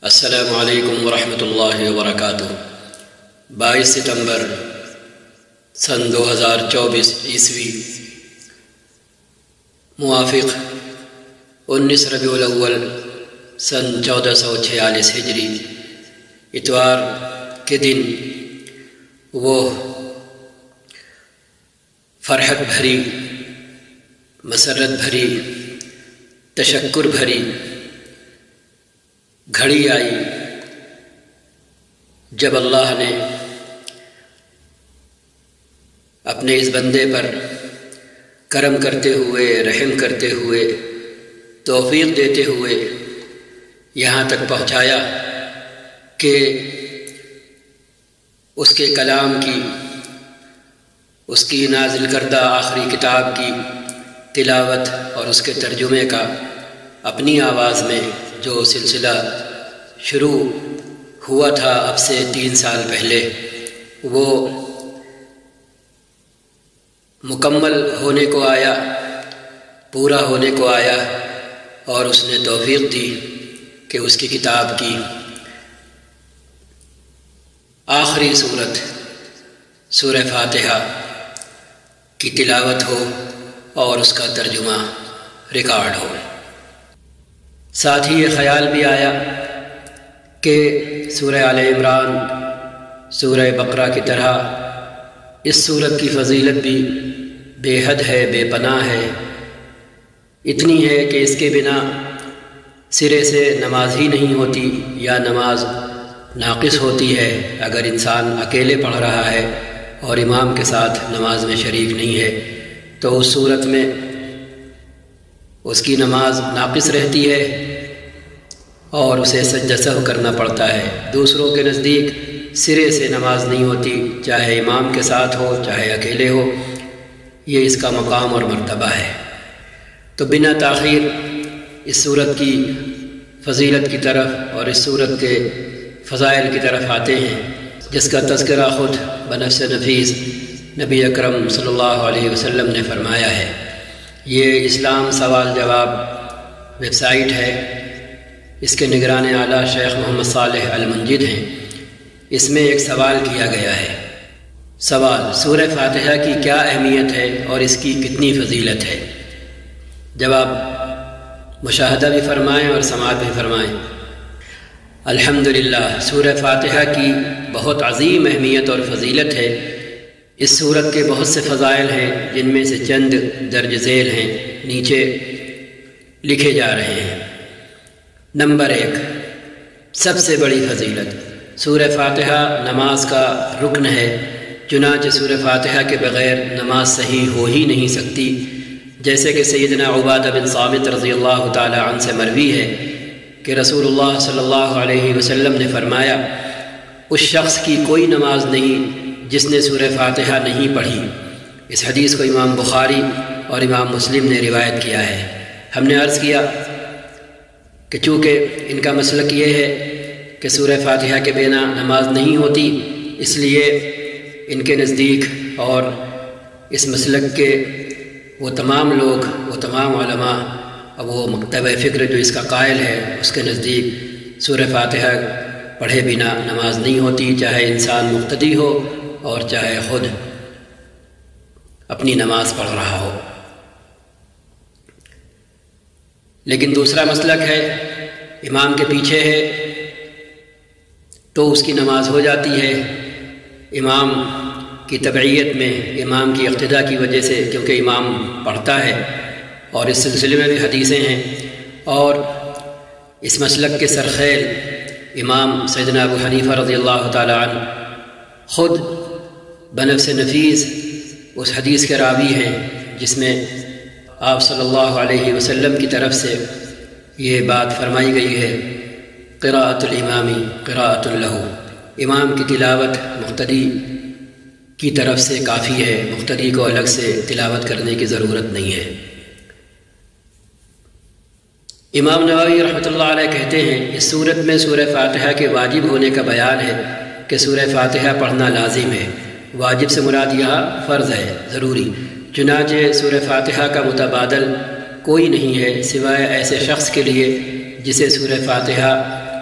السلام علیکم ورحمۃ اللہ وبرکاتہ۔ 22 ستمبر سن 2024 عیسوی موافق 19 ربیع الاول سن 1446 ہجری اتوار کے دن وہ فرحت بھری، مسرت بھری، تشکر بھری گھڑی آئی جب اللہ نے اپنے اس بندے پر کرم کرتے ہوئے، رحم کرتے ہوئے، توفیق دیتے ہوئے یہاں تک پہنچایا کہ اس کے کلام کی، اس کی نازل کردہ آخری کتاب کی تلاوت اور اس کے ترجمے کا اپنی آواز میں جو سلسلہ شروع ہوا تھا اب سے 3 سال پہلے، وہ مکمل ہونے کو آیا، پورا ہونے کو آیا، اور اس نے توفیق دی کہ اس کی کتاب کی آخری سورت سورہ فاتحہ کی تلاوت ہو اور اس کا ترجمہ ریکارڈ ہو۔ ساتھ ہی یہ خیال بھی آیا کہ سورہ آل عمران، سورہ بقرہ کی طرح اس سورت کی فضیلت بھی بے حد ہے، بے پناہ ہے، اتنی ہے کہ اس کے بنا سرے سے نماز ہی نہیں ہوتی یا نماز ناقص ہوتی ہے اگر انسان اکیلے پڑھ رہا ہے اور امام کے ساتھ نماز میں شریک نہیں ہے تو اس صورت میں اس کی نماز ناقص رہتی ہے اور اسے سجدہ سہو کرنا پڑتا ہے۔ دوسروں کے نزدیک سرے سے نماز نہیں ہوتی، چاہے امام کے ساتھ ہو چاہے اکیلے ہو، یہ اس کا مقام اور مرتبہ ہے۔ تو بنا تاخیر اس صورت کی فضیلت کی طرف اور اس صورت کے فضائل کی طرف آتے ہیں، جس کا تذکرہ خود بنفس نفیس نبی اکرم صلی اللہ علیہ وسلم نے فرمایا ہے۔ یہ اسلام سوال جواب ویب سائٹ ہے، اس کے نگران اعلیٰ شیخ محمد صالح المنجد ہیں۔ اس میں ایک سوال کیا گیا ہے۔ سوال: سورہ فاتحہ کی کیا اہمیت ہے اور اس کی کتنی فضیلت ہے؟ جواب: مشاہدہ بھی فرمائیں اور سماعت بھی فرمائیں۔ الحمدللہ، سورہ فاتحہ کی بہت عظیم اہمیت اور فضیلت ہے۔ اس سورت کے بہت سے فضائل ہیں جن میں سے چند درج ذیل ہیں، نیچے لکھے جا رہے ہیں۔ نمبر 1، سب سے بڑی فضیلت، سورہ فاتحہ نماز کا رکن ہے، چنانچہ سورہ فاتحہ کے بغیر نماز صحیح ہو ہی نہیں سکتی، جیسے کہ سیدنا عبادہ بن صامت رضی اللہ تعالی عنہ سے مروی ہے کہ رسول اللہ صلی اللہ علیہ وسلم نے فرمایا، اس شخص کی کوئی نماز نہیں جس نے سورہ فاتحہ نہیں پڑھی۔ اس حدیث کو امام بخاری اور امام مسلم نے روایت کیا ہے۔ ہم نے عرض کیا کہ چونکہ ان کا مسلک یہ ہے کہ سورہ فاتحہ کے بنا نماز نہیں ہوتی، اس لیے ان کے نزدیک اور اس مسلک کے وہ تمام لوگ، وہ تمام علماء، وہ مکتب فکر جو اس کا قائل ہے، اس کے نزدیک سورہ فاتحہ پڑھے بنا نماز نہیں ہوتی، چاہے انسان مقتدی ہو اور چاہے خود اپنی نماز پڑھ رہا ہو۔ لیکن دوسرا مسلک ہے، امام کے پیچھے ہے تو اس کی نماز ہو جاتی ہے، امام کی تبعیت میں، امام کی اقتداء کی وجہ سے، کیونکہ امام پڑھتا ہے، اور اس سلسلے میں بھی حدیثیں ہیں۔ اور اس مسلک کے سرخیل امام سیدنا ابو حنیفہ رضی اللہ تعالی عنہ خود بنفس نفیس اس حدیث کے راوی ہیں جس میں آپ صلی اللہ علیہ وسلم کی طرف سے یہ بات فرمائی گئی ہے، قراءۃ الامام قراءۃ لہ، امام کی تلاوت مقتدی کی طرف سے کافی ہے، مقتدی کو الگ سے تلاوت کرنے کی ضرورت نہیں ہے۔ امام نووی رحمۃ اللہ علیہ کہتے ہیں، اس صورت میں سورہ فاتحہ کے واجب ہونے کا بیان ہے کہ سورہ فاتحہ پڑھنا لازم ہے۔ واجب سے مراد یہاں فرض ہے، ضروری، چنانچہ سورہ فاتحہ کا متبادل کوئی نہیں ہے سوائے ایسے شخص کے لیے جسے سورہ فاتحہ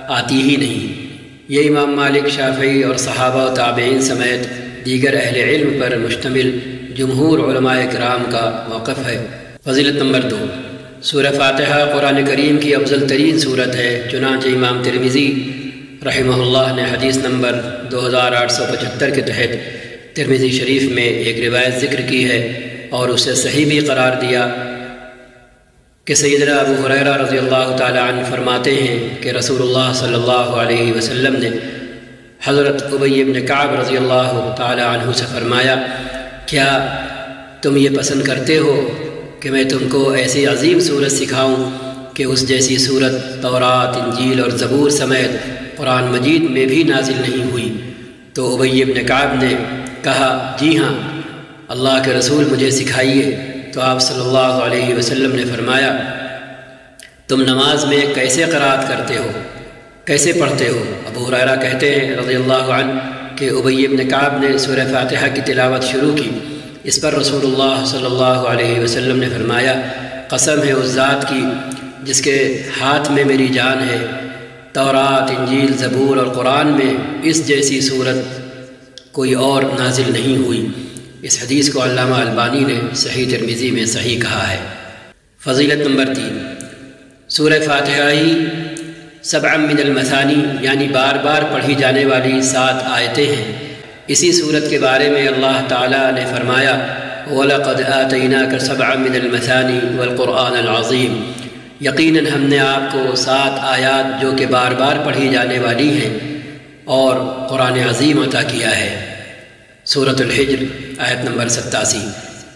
آتی ہی نہیں۔ یہ امام مالک، شافعی اور صحابہ و تابعین سمیت دیگر اہل علم پر مشتمل جمہور علماء کرام کا موقف ہے۔ فضیلت نمبر 2، سورہ فاتحہ قرآن کریم کی افضل ترین سورت ہے، چنانچہ امام ترمذی رحمہ اللہ نے حدیث نمبر 2875 کے تحت ترمذی شریف میں ایک روایت ذکر کی ہے اور اسے صحیح بھی قرار دیا کہ سیدنا ابو ہریرہ رضی اللہ تعالی عنہ فرماتے ہیں کہ رسول اللہ صلی اللہ علیہ وسلم نے حضرت ابی بن کعب رضی اللہ تعالی عنہ سے فرمایا، کیا تم یہ پسند کرتے ہو کہ میں تم کو ایسی عظیم سورت سکھاؤں کہ اس جیسی سورت تورات، انجیل اور زبور سمیت قرآن مجید میں بھی نازل نہیں ہوئی؟ تو ابی بن کعب نے کہا، جی ہاں، اللہ کے رسول مجھے سکھائیے۔ تو آپ صلی اللہ علیہ وسلم نے فرمایا، تم نماز میں کیسے قرات کرتے ہو، کیسے پڑھتے ہو؟ ابو ہریرہ کہتے ہیں رضی اللہ عنہ کہ ابی بن کعب نے سورہ فاتحہ کی تلاوت شروع کی۔ اس پر رسول اللہ صلی اللہ علیہ وسلم نے فرمایا، قسم ہے اس ذات کی جس کے ہاتھ میں میری جان ہے، تورات، انجیل، زبور اور قرآن میں اس جیسی صورت کوئی اور نازل نہیں ہوئی۔ اس حدیث کو علامہ البانی نے صحیح ترمذی میں صحیح کہا ہے۔ فضیلت نمبر 3، سورہ فاتحہ ہی 7 من المثانی یعنی بار بار پڑھی جانے والی 7 آیتیں ہیں۔ اسی سورت کے بارے میں اللہ تعالیٰ نے فرمایا، وَلَقَدْ آتَيْنَاكَ 7 مِنَ الْمَثَانِي وَالْقُرْآنَ الْعَظِيمِ، یقیناً ہم نے آپ کو 7 آیات جو کہ بار بار پڑھی جانے والی ہیں اور قرآن عظیم عطا کیا ہے۔ سورۃ الحجر آیت نمبر 87۔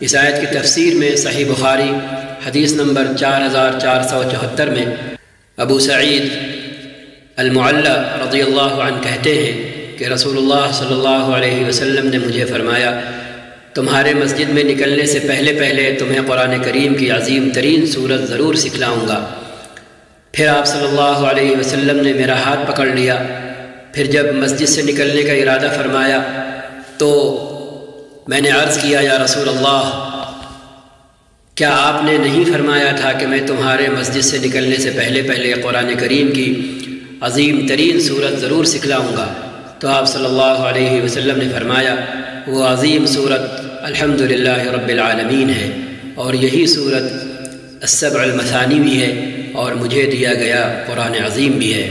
اس آیت کی تفسیر میں صحیح بخاری حدیث نمبر 4474 میں ابو سعید المعلی رضی اللہ عنہ کہتے ہیں کہ رسول اللہ صلی اللہ علیہ وسلم نے مجھے فرمایا، تمہارے مسجد میں نکلنے سے پہلے تمہیں قرآن کریم کی عظیم ترین سورت ضرور سکھلاؤں گا۔ پھر آپ صلی اللہ علیہ وسلم نے میرا ہاتھ پکڑ لیا۔ پھر جب مسجد سے نکلنے کا ارادہ فرمایا تو میں نے عرض کیا، یا رسول اللہ، کیا آپ نے نہیں فرمایا تھا کہ میں تمہارے مسجد سے نکلنے سے پہلے قرآن کریم کی عظیم ترین سورت ضرور سکھلاؤں گا؟ تو آپ صلی اللہ علیہ وسلم نے فرمایا، وہ عظیم سورت الحمدللہ رب العالمین ہے، اور یہی سورت السبع المثانی بھی ہے اور مجھے دیا گیا قرآن عظیم بھی ہے۔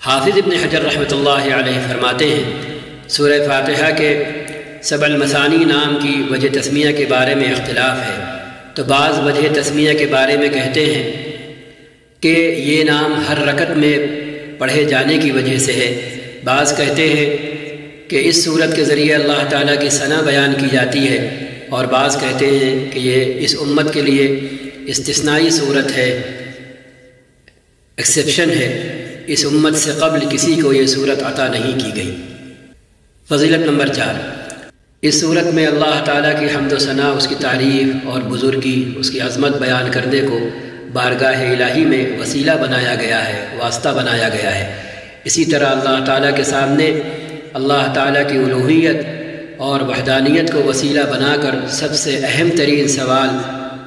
حافظ ابن حجر رحمۃ اللہ علیہ فرماتے ہیں، سورہ فاتحہ کے 7 المثانی نام کی وجہ تسمیہ کے بارے میں اختلاف ہے۔ تو بعض وجہ تسمیہ کے بارے میں کہتے ہیں کہ یہ نام ہر رکعت میں پڑھے جانے کی وجہ سے ہے۔ بعض کہتے ہیں کہ اس سورت کے ذریعے اللہ تعالیٰ کی ثنا بیان کی جاتی ہے، اور بعض کہتے ہیں کہ یہ اس امت کے لیے استثنائی صورت ہے، ایکسیپشن ہے، اس امت سے قبل کسی کو یہ صورت عطا نہیں کی گئی۔ فضیلت نمبر 4، اس صورت میں اللہ تعالیٰ کی حمد و ثنا، اس کی تعریف اور بزرگی، اس کی عظمت بیان کرنے کو بارگاہ الہی میں وسیلہ بنایا گیا ہے، واسطہ بنایا گیا ہے۔ اسی طرح اللہ تعالیٰ کے سامنے اللہ تعالیٰ کی الوہیت اور وحدانیت کو وسیلہ بنا کر سب سے اہم ترین سوال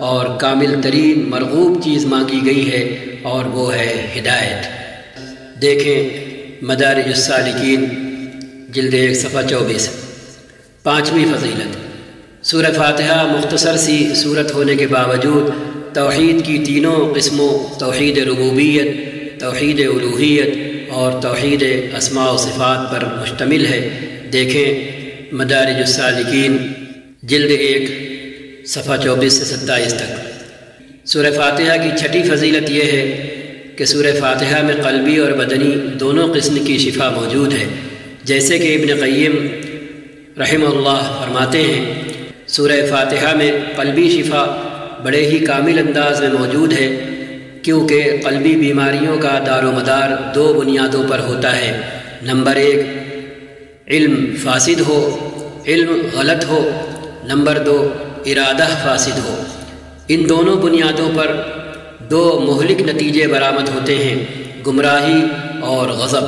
اور کامل ترین مرغوب چیز مانگی گئی ہے، اور وہ ہے ہدایت۔ دیکھیں مدارج السالکین جلد 1 صفحہ 24۔ 5ویں فضیلت، سورہ فاتحہ مختصر سی سورت ہونے کے باوجود توحید کی تینوں قسموں، توحید ربوبیت، توحید الوہیت اور توحید اسماء و صفات پر مشتمل ہے۔ دیکھیں مدارج السالکین جلد 1 صفحہ 24 سے 27 تک۔ سورہ فاتحہ کی 6ٹھی فضیلت یہ ہے کہ سورہ فاتحہ میں قلبی اور بدنی دونوں قسم کی شفا موجود ہے، جیسے کہ ابن قیم رحمہ اللہ فرماتے ہیں، سورہ فاتحہ میں قلبی شفا بڑے ہی کامل انداز میں موجود ہے، کیونکہ قلبی بیماریوں کا دار و مدار 2 بنیادوں پر ہوتا ہے۔ نمبر 1، علم فاسد ہو، علم غلط ہو۔ نمبر 2، ارادہ فاسد ہو۔ ان دونوں بنیادوں پر 2 مہلک نتیجے برآمد ہوتے ہیں، گمراہی اور غضب۔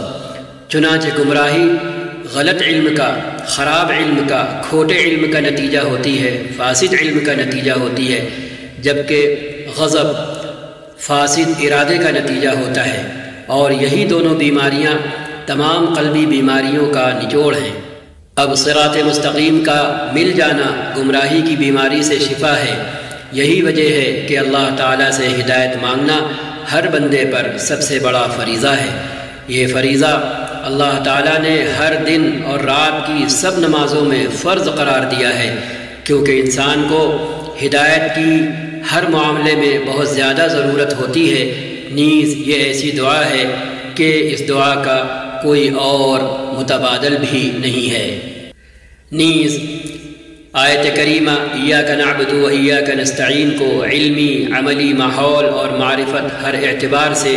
چنانچہ گمراہی غلط علم کا، خراب علم کا، کھوٹے علم کا نتیجہ ہوتی ہے، فاسد علم کا نتیجہ ہوتی ہے، جبکہ غضب فاسد ارادے کا نتیجہ ہوتا ہے۔ اور یہی دونوں بیماریاں تمام قلبی بیماریوں کا نچوڑ ہیں۔ اب صراط مستقیم کا مل جانا گمراہی کی بیماری سے شفا ہے۔ یہی وجہ ہے کہ اللہ تعالیٰ سے ہدایت مانگنا ہر بندے پر سب سے بڑا فریضہ ہے۔ یہ فریضہ اللہ تعالیٰ نے ہر دن اور رات کی سب نمازوں میں فرض قرار دیا ہے، کیونکہ انسان کو ہدایت کی ہر معاملے میں بہت زیادہ ضرورت ہوتی ہے۔ نیز یہ ایسی دعا ہے کہ اس دعا کا کوئی اور متبادل بھی نہیں ہے۔ نیز آیت کریمہ ایاک نعبد و ایاک نستعین کو علمی، عملی، ماحول اور معرفت ہر اعتبار سے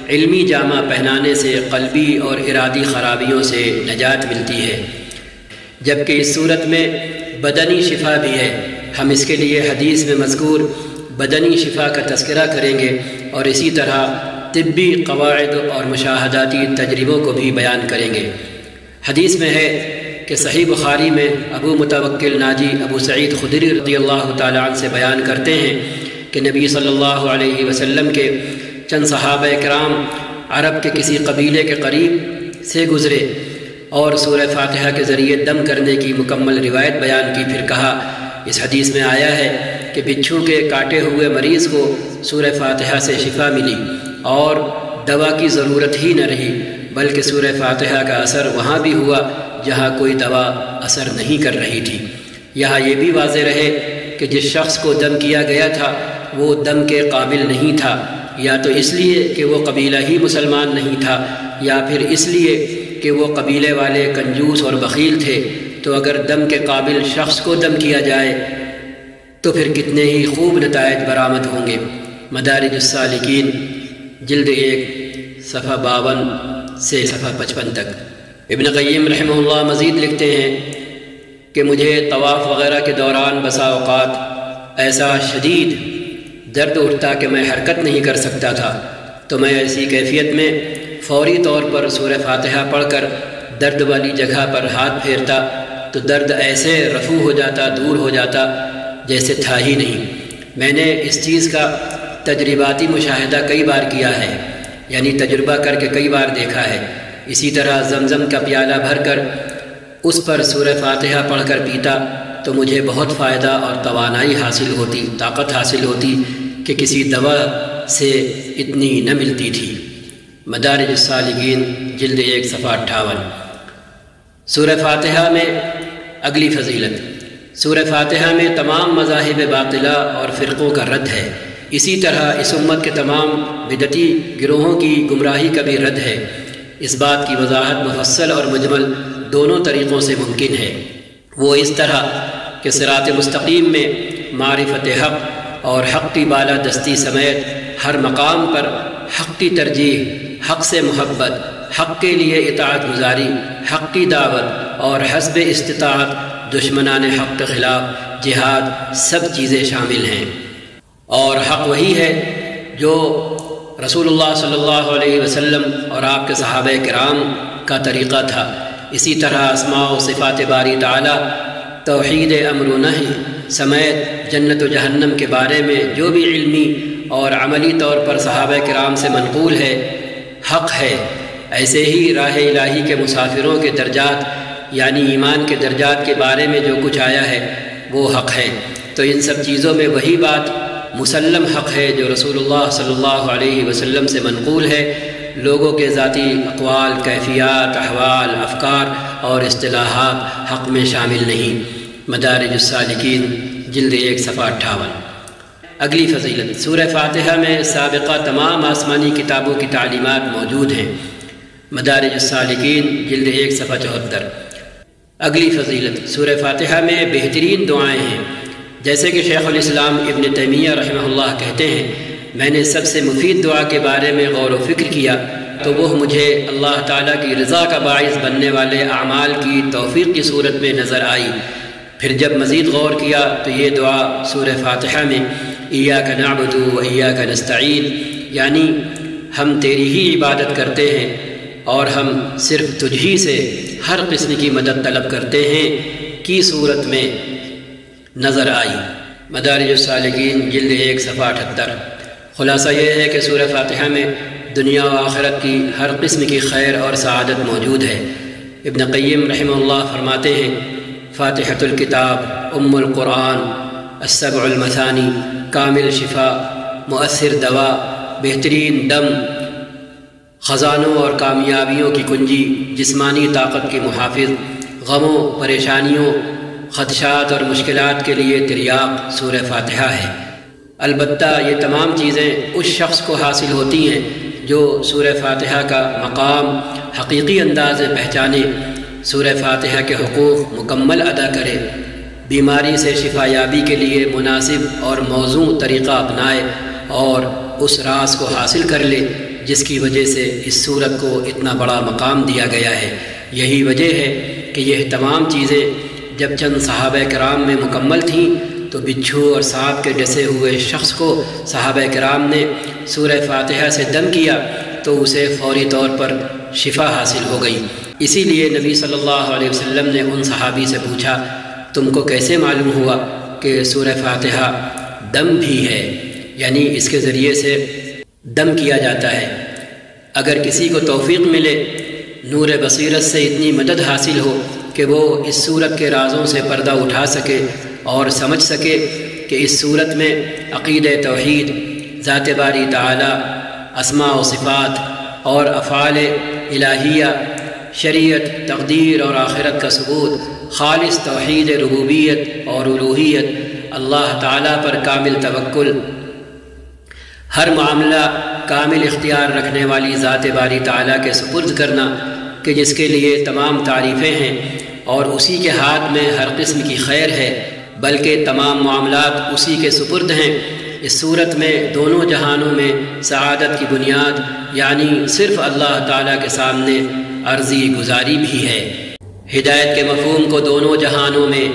علمی جامہ پہنانے سے قلبی اور ارادی خرابیوں سے نجات ملتی ہے، جبکہ اس صورت میں بدنی شفا بھی ہے۔ ہم اس کے لیے حدیث میں مذکور بدنی شفا کا تذکرہ کریں گے اور اسی طرح طبی قواعد اور مشاہداتی تجربوں کو بھی بیان کریں گے۔ حدیث میں ہے کہ صحیح بخاری میں ابو متوکل ناجی ابو سعید خدری رضی اللہ تعالیٰ عنہ سے بیان کرتے ہیں کہ نبی صلی اللہ علیہ وسلم کے چند صحابہ کرام عرب کے کسی قبیلے کے قریب سے گزرے اور سورہ فاتحہ کے ذریعے دم کرنے کی مکمل روایت بیان کی۔ پھر کہا، اس حدیث میں آیا ہے کہ بچھو کے کاٹے ہوئے مریض کو سورہ فاتحہ سے شفا ملی اور دوا کی ضرورت ہی نہ رہی، بلکہ سورہ فاتحہ کا اثر وہاں بھی ہوا جہاں کوئی دوا اثر نہیں کر رہی تھی۔ یہاں یہ بھی واضح رہے کہ جس شخص کو دم کیا گیا تھا وہ دم کے قابل نہیں تھا، یا تو اس لیے کہ وہ قبیلہ ہی مسلمان نہیں تھا، یا پھر اس لیے کہ وہ قبیلے والے کنجوس اور بخیل تھے۔ تو اگر دم کے قابل شخص کو دم کیا جائے تو پھر کتنے ہی خوب نتائج برآمد ہوں گے۔ مدارج السالکین جلد 1 صفحہ 52 سے صفحہ 55 تک۔ ابن قیم رحمہ اللہ مزید لکھتے ہیں کہ مجھے طواف وغیرہ کے دوران بسا اوقات ایسا شدید درد اٹھتا کہ میں حرکت نہیں کر سکتا تھا، تو میں ایسی کیفیت میں فوری طور پر سورہ فاتحہ پڑھ کر درد والی جگہ پر ہاتھ پھیرتا تو درد ایسے رفع ہو جاتا، دور ہو جاتا جیسے تھا ہی نہیں۔ میں نے اس چیز کا تجرباتی مشاہدہ کئی بار کیا ہے، یعنی تجربہ کر کے کئی بار دیکھا ہے۔ اسی طرح زمزم کا پیالہ بھر کر اس پر سورہ فاتحہ پڑھ کر پیتا تو مجھے بہت فائدہ اور توانائی حاصل ہوتی، طاقت حاصل ہوتی کہ کسی دوا سے اتنی نہ ملتی تھی۔ مدارج السالکین جلد 1 صفحہ 58۔ سورہ فاتحہ میں اگلی فضیلت، سورہ فاتحہ میں تمام مذاہب باطلہ اور فرقوں کا رد ہے۔ اسی طرح اس امت کے تمام بدعتی گروہوں کی گمراہی کا بھی رد ہے۔ اس بات کی وضاحت مفصل اور مجمل دونوں طریقوں سے ممکن ہے۔ وہ اس طرح کہ صراط مستقیم میں معرفت حق اور حق کی بالادستی سمیت ہر مقام پر حق کی ترجیح، حق سے محبت، حق کے لیے اطاعت گزاری، حق کی دعوت اور حسب استطاعت دشمنان حق کے خلاف جہاد، سب چیزیں شامل ہیں۔ اور حق وہی ہے جو رسول اللہ صلی اللہ علیہ وسلم اور آپ کے صحابہ کرام کا طریقہ تھا۔ اسی طرح اسماء و صفات باری تعالی، توحید امر و نہی سمیت جنت و جہنم کے بارے میں جو بھی علمی اور عملی طور پر صحابہ کرام سے منقول ہے، حق ہے۔ ایسے ہی راہ الہی کے مسافروں کے درجات یعنی ایمان کے درجات کے بارے میں جو کچھ آیا ہے وہ حق ہے۔ تو ان سب چیزوں میں وہی بات مسلم حق ہے جو رسول اللہ صلی اللہ علیہ وسلم سے منقول ہے۔ لوگوں کے ذاتی اقوال، کیفیات، احوال، افکار اور اصطلاحات حق میں شامل نہیں۔ مدارج السالکین جلد 1 صفحہ 58۔ اگلی فضیلت، سورہ فاتحہ میں سابقہ تمام آسمانی کتابوں کی تعلیمات موجود ہیں۔ مدارج السالکین جلد 1 صفحہ 74۔ اگلی فضیلت، سورہ فاتحہ میں بہترین دعائیں ہیں۔ جیسے کہ شیخ الاسلام ابن تیمیہ رحمہ اللہ کہتے ہیں، میں نے سب سے مفید دعا کے بارے میں غور و فکر کیا تو وہ مجھے اللہ تعالیٰ کی رضا کا باعث بننے والے اعمال کی توفیق کی صورت میں نظر آئی۔ پھر جب مزید غور کیا تو یہ دعا سورہ فاتحہ میں ایاک نعبد و ایاک نستعین یعنی ہم تیری ہی عبادت کرتے ہیں اور ہم صرف تجھ ہی سے ہر قسم کی مدد طلب کرتے ہیں کی صورت میں نظر آئی۔ مدارج السالکین جلد 1 صفحہ 78۔ خلاصہ یہ ہے کہ سورہ فاتحہ میں دنیا و آخرت کی ہر قسم کی خیر اور سعادت موجود ہے۔ ابن قیم رحمہ اللہ فرماتے ہیں، فاتحۃ الکتاب ام القرآن، السبع المثانی، کامل شفا، مؤثر دوا، بہترین دم، خزانوں اور کامیابیوں کی کنجی، جسمانی طاقت کی محافظ، غموں، پریشانیوں، خدشات اور مشکلات کے لیے تریاق سورہ فاتحہ ہے۔ البتہ یہ تمام چیزیں اس شخص کو حاصل ہوتی ہیں جو سورہ فاتحہ کا مقام حقیقی انداز میں پہچانے، سورہ فاتحہ کے حقوق مکمل ادا کرے، بیماری سے شفا یابی کے لیے مناسب اور موزوں طریقہ اپنائے اور اس راز کو حاصل کر لے جس کی وجہ سے اس سورت کو اتنا بڑا مقام دیا گیا ہے۔ یہی وجہ ہے کہ یہ تمام چیزیں جب چند صحابہ کرام میں مکمل تھیں تو بچھو اور سانپ کے ڈسے ہوئے شخص کو صحابہ کرام نے سورہ فاتحہ سے دم کیا تو اسے فوری طور پر شفا حاصل ہو گئی۔ اسی لیے نبی صلی اللہ علیہ وسلم نے ان صحابی سے پوچھا، تم کو کیسے معلوم ہوا کہ سورہ فاتحہ دم بھی ہے، یعنی اس کے ذریعے سے دم کیا جاتا ہے۔ اگر کسی کو توفیق ملے، نور بصیرت سے اتنی مدد حاصل ہو کہ وہ اس سورت کے رازوں سے پردہ اٹھا سکے اور سمجھ سکے کہ اس سورت میں عقیدہ توحید، ذات باری تعالی، اسماء و صفات اور افعال الہیہ، شریعت، تقدیر اور آخرت کا ثبوت، خالص توحید ربوبیت اور الوہیت، اللہ تعالیٰ پر کامل توکل، ہر معاملہ کامل اختیار رکھنے والی ذات باری تعالیٰ کے سپرد کرنا کہ جس کے لیے تمام تعریفیں ہیں اور اسی کے ہاتھ میں ہر قسم کی خیر ہے، بلکہ تمام معاملات اسی کے سپرد ہیں۔ اس صورت میں دونوں جہانوں میں سعادت کی بنیاد یعنی صرف اللہ تعالیٰ کے سامنے عرضی گزاری بھی ہے۔ ہدایت کے مفہوم کو دونوں جہانوں میں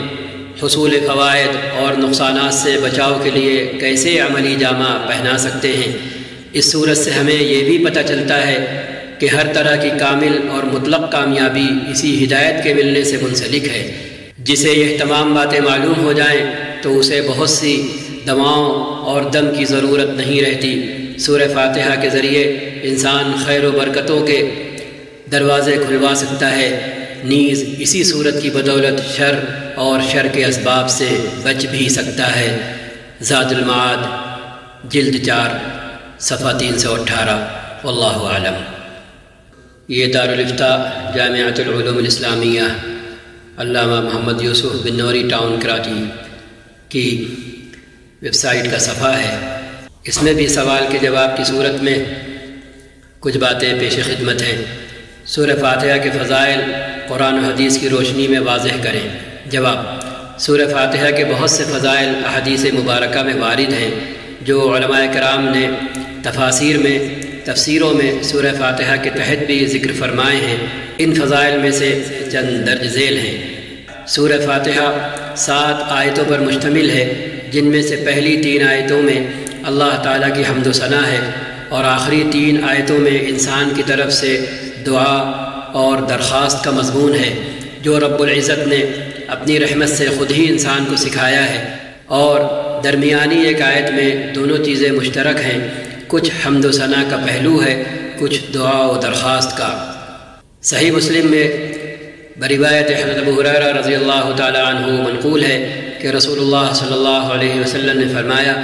حصول فوائد اور نقصانات سے بچاؤ کے لیے کیسے عملی جامہ پہنا سکتے ہیں؟ اس صورت سے ہمیں یہ بھی پتہ چلتا ہے کہ ہر طرح کی کامل اور مطلق کامیابی اسی ہدایت کے ملنے سے منسلک ہے۔ جسے یہ تمام باتیں معلوم ہو جائیں تو اسے بہت سی دواؤں اور دم کی ضرورت نہیں رہتی۔ سورہ فاتحہ کے ذریعے انسان خیر و برکتوں کے دروازے کھلوا سکتا ہے، نیز اسی صورت کی بدولت شر اور شر کے اسباب سے بچ بھی سکتا ہے۔ زاد المعاد جلد 4 صفحہ 318 واللہ اعلم۔ یہ دارالفتاء جامعۃ العلوم الاسلامیہ علامہ محمد یوسف بن نوری ٹاؤن کراچی کی ویب سائٹ کا صفحہ ہے۔ اس میں بھی سوال کے جواب کی صورت میں کچھ باتیں پیش خدمت ہیں۔ سورہ فاتحہ کے فضائل قرآن و حدیث کی روشنی میں واضح کریں۔ جواب: سورہ فاتحہ کے بہت سے فضائل احادیث مبارکہ میں وارد ہیں جو علماء کرام نے تفسیروں میں سورہ فاتحہ کے تحت بھی ذکر فرمائے ہیں۔ ان فضائل میں سے چند درج ذیل ہیں۔ سورہ فاتحہ 7 آیتوں پر مشتمل ہے، جن میں سے پہلی 3 آیتوں میں اللہ تعالیٰ کی حمد و ثنا ہے اور آخری 3 آیتوں میں انسان کی طرف سے دعا اور درخواست کا مضمون ہے جو رب العزت نے اپنی رحمت سے خود ہی انسان کو سکھایا ہے، اور درمیانی ایک آیت میں دونوں چیزیں مشترک ہیں، کچھ حمد و ثنا کا پہلو ہے، کچھ دعا و درخواست کا۔ صحیح مسلم میں بروایت حضرت ابو ہریرہ رضی اللہ تعالی عنہ منقول ہے کہ رسول اللہ صلی اللہ علیہ وسلم نے فرمایا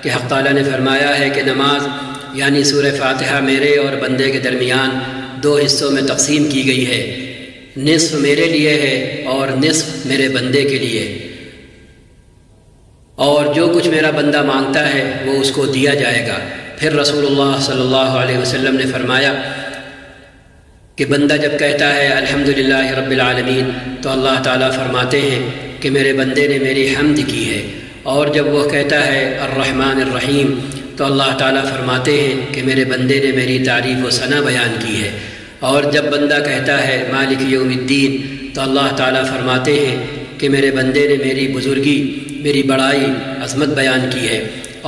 کہ حق تعالیٰ نے فرمایا ہے کہ نماز یعنی سورہ فاتحہ میرے اور بندے کے درمیان 2 حصوں میں تقسیم کی گئی ہے، نصف میرے لیے ہے اور نصف میرے بندے کے لیے، اور جو کچھ میرا بندہ مانگتا ہے وہ اس کو دیا جائے گا۔ پھر رسول اللہ صلی اللہ علیہ وسلم نے فرمایا کہ بندہ جب کہتا ہے الحمدللہ رب العالمین تو اللہ تعالیٰ فرماتے ہیں کہ میرے بندے نے میری حمد کی ہے، اور جب وہ کہتا ہے الرحمن الرحیم تو اللہ تعالیٰ فرماتے ہیں کہ میرے بندے نے میری تعریف و ثنا بیان کی ہے، اور جب بندہ کہتا ہے مالک یوم الدین تو اللہ تعالیٰ فرماتے ہیں کہ میرے بندے نے میری بزرگی، میری بڑائی، عظمت بیان کی ہے،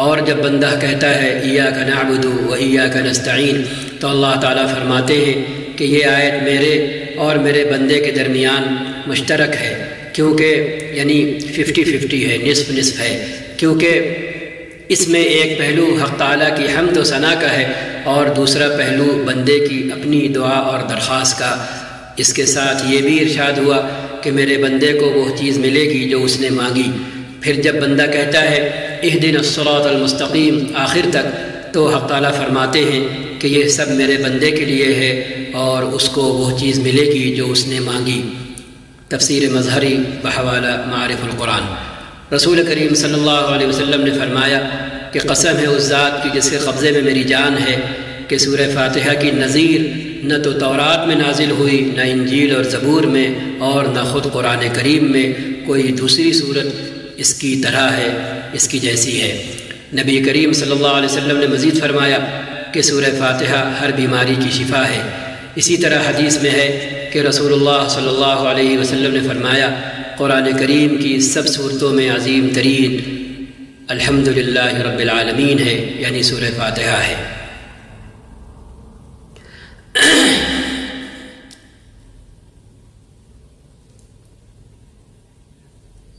اور جب بندہ کہتا ہے ایاک نعبد و ایاک نستعین تو اللہ تعالیٰ فرماتے ہیں کہ یہ آیت میرے اور میرے بندے کے درمیان مشترک ہے، کیونکہ یعنی 50-50 ہے، نصف نصف ہے، کیونکہ اس میں ایک پہلو حق تعالیٰ کی حمد و ثنا کا ہے اور دوسرا پہلو بندے کی اپنی دعا اور درخواست کا۔ اس کے ساتھ یہ بھی ارشاد ہوا کہ میرے بندے کو وہ چیز ملے گی جو اس نے مانگی۔ پھر جب بندہ کہتا ہے اہدنا الصراط المستقیم آخر تک، تو حق تعالیٰ فرماتے ہیں کہ یہ سب میرے بندے کے لیے ہے اور اس کو وہ چیز ملے گی جو اس نے مانگی۔ تفسیر مظہری بحوالہ معارف القرآن۔ رسول کریم صلی اللہ علیہ وسلم نے فرمایا کہ قسم ہے اس ذات کی جس کے قبضے میں میری جان ہے کہ سورہ فاتحہ کی نظیر نہ تو تورات میں نازل ہوئی، نہ انجیل اور زبور میں، اور نہ خود قرآن کریم میں کوئی دوسری صورت اس کی طرح ہے، اس کی جیسی ہے۔ نبی کریم صلی اللہ علیہ وسلم نے مزید فرمایا کہ سورہ فاتحہ ہر بیماری کی شفا ہے۔ اسی طرح حدیث میں ہے کہ رسول اللہ صلی اللہ علیہ وسلم نے فرمایا قرآن کریم کی سب صورتوں میں عظیم ترین الحمدللہ رب العالمین ہے، یعنی سورہ فاتحہ ہے۔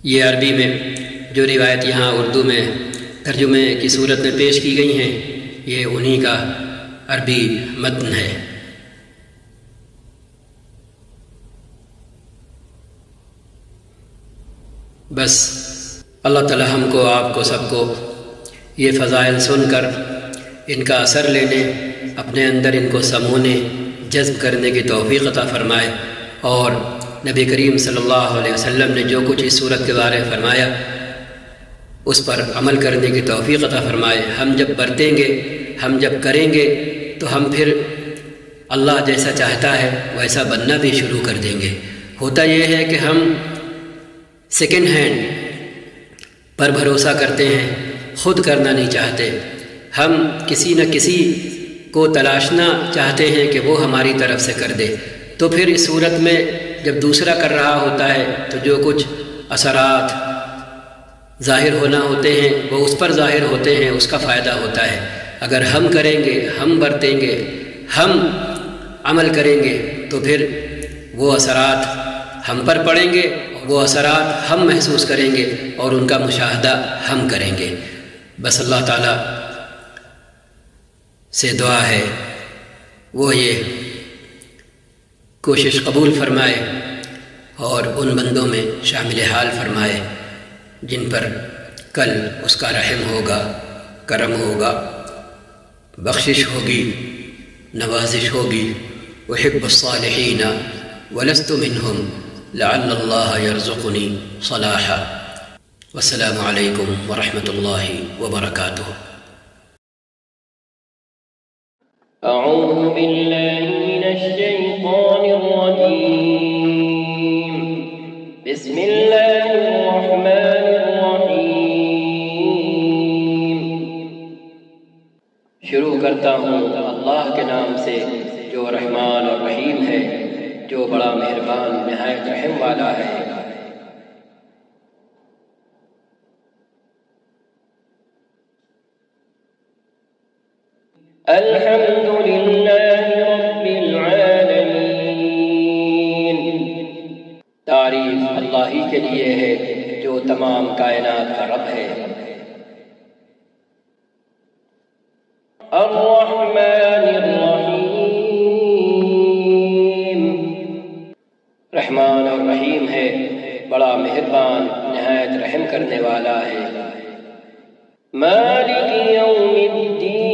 یہ عربی میں جو روایت یہاں اردو میں ترجمے کی صورت میں پیش کی گئی ہیں، یہ انہی کا عربی متن ہے۔ بس اللہ تعالی ہم کو، آپ کو، سب کو یہ فضائل سن کر ان کا اثر لینے، اپنے اندر ان کو سمونے، جذب کرنے کی توفیق عطا فرمائے، اور نبی کریم صلی اللہ علیہ وسلم نے جو کچھ اس صورت کے بارے میں فرمایا اس پر عمل کرنے کی توفیق عطا فرمائے۔ ہم جب برتیں گے، ہم جب کریں گے، تو ہم پھر اللہ جیسا چاہتا ہے ویسا بننا بھی شروع کر دیں گے۔ ہوتا یہ ہے کہ ہم سیکنڈ ہینڈ پر بھروسہ کرتے ہیں، خود کرنا نہیں چاہتے۔ ہم کسی نہ کسی کو تلاشنا چاہتے ہیں کہ وہ ہماری طرف سے کر دے۔ تو پھر اس صورت میں جب دوسرا کر رہا ہوتا ہے تو جو کچھ اثرات ظاہر ہونا ہوتے ہیں وہ اس پر ظاہر ہوتے ہیں، اس کا فائدہ ہوتا ہے۔ اگر ہم کریں گے، ہم برتیں گے، ہم عمل کریں گے، تو پھر وہ اثرات ہم پر پڑیں گے، وہ اثرات ہم محسوس کریں گے اور ان کا مشاہدہ ہم کریں گے۔ بس اللہ تعالیٰ سے دعا ہے وہ یہ کوشش قبول فرمائے اور ان بندوں میں شامل حال فرمائے جن پر کل اس کا رحم ہوگا، کرم ہوگا، بخشش ہوگی، نوازش ہوگی۔ احب الصالحین ولست منہم لعل اللہ یرزقنی صلاحا۔ والسلام علیکم ورحمۃ اللہ وبرکاتہ۔ اعوذ باللہ من الشیطان الرجیم، بسم اللہ الرحمن الرحیم۔ شروع کرتا ہوں اللہ کے نام سے جو رحمان اور رحیم ہے، جو بڑا مہربان نہایت رحم والا ہے۔ الحمد للہ رب العالمین۔ تعریف اللہ ہی کے لیے ہے جو تمام کائنات کا رب ہے۔ الرحمن الرحیم، رحمان اور رحیم ہے، بڑا مہربان نہایت رحم کرنے والا ہے۔ مالک یوم الدین،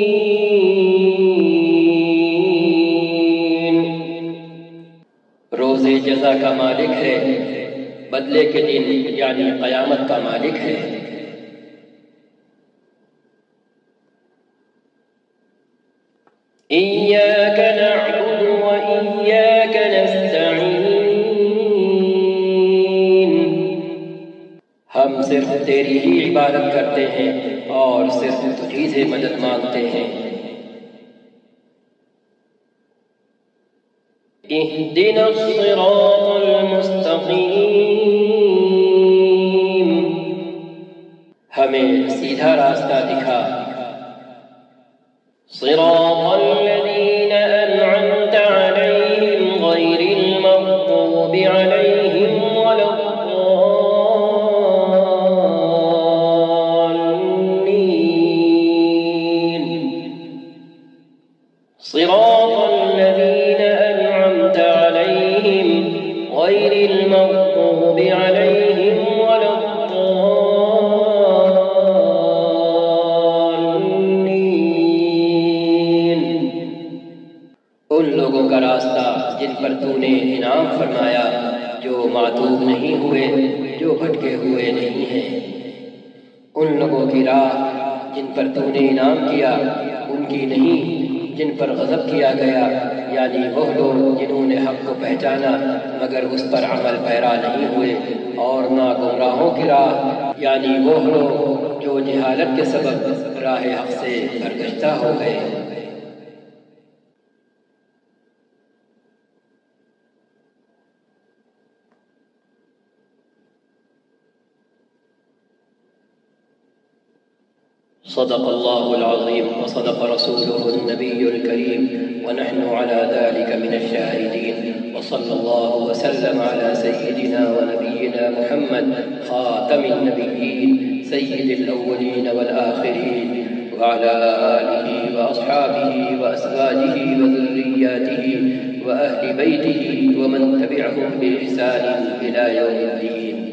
روز جزا کا مالک ہے، بدلے کے دن یعنی قیامت کا مالک ہے۔ ایاک نعبد و ایاک نستعین، ہم صرف تیری ہی عبادت کرتے ہیں اور صرف تجھی سے مدد مانگتے ہیں۔ اہدنا الصراط المستقیم، ہمیں سیدھا راستہ دکھا۔ صراط الذین انعمت علیہم غیر المغضوب علیہم ولا الضالین، صراط الذين أنعمت عليهم غير المغضوب عليهم ولا الضالين۔ ان لوگوں کا راستہ جن پر تو نے انعام فرمایا، جو معذور نہیں ہوئے، جو بھٹکے ہوئے نہیں ہیں۔ ان لوگوں کی راہ جن پر تو نے انعام کیا ان کی نہیں جن پر غضب کیا گیا، یعنی وہ لوگ جنہوں نے حق کو پہچانا مگر اس پر عمل پیرا نہیں ہوئے، اور نہ گمراہوں کی راہ یعنی وہ لوگ جو جہالت کے سبب راہ حق سے سرگشتہ ہو گئے۔ صدق الله العظيم وصدق رسوله النبي الكريم ونحن على ذلك من الشاهدين، وصلى الله وسلم على سيدنا ونبينا محمد خاتم النبيين سيد الأولين والآخرين، وعلى آله وأصحابه وأزواجه وذرياته وأهل بيته ومن تبعهم بإحسان إلى يوم الدين۔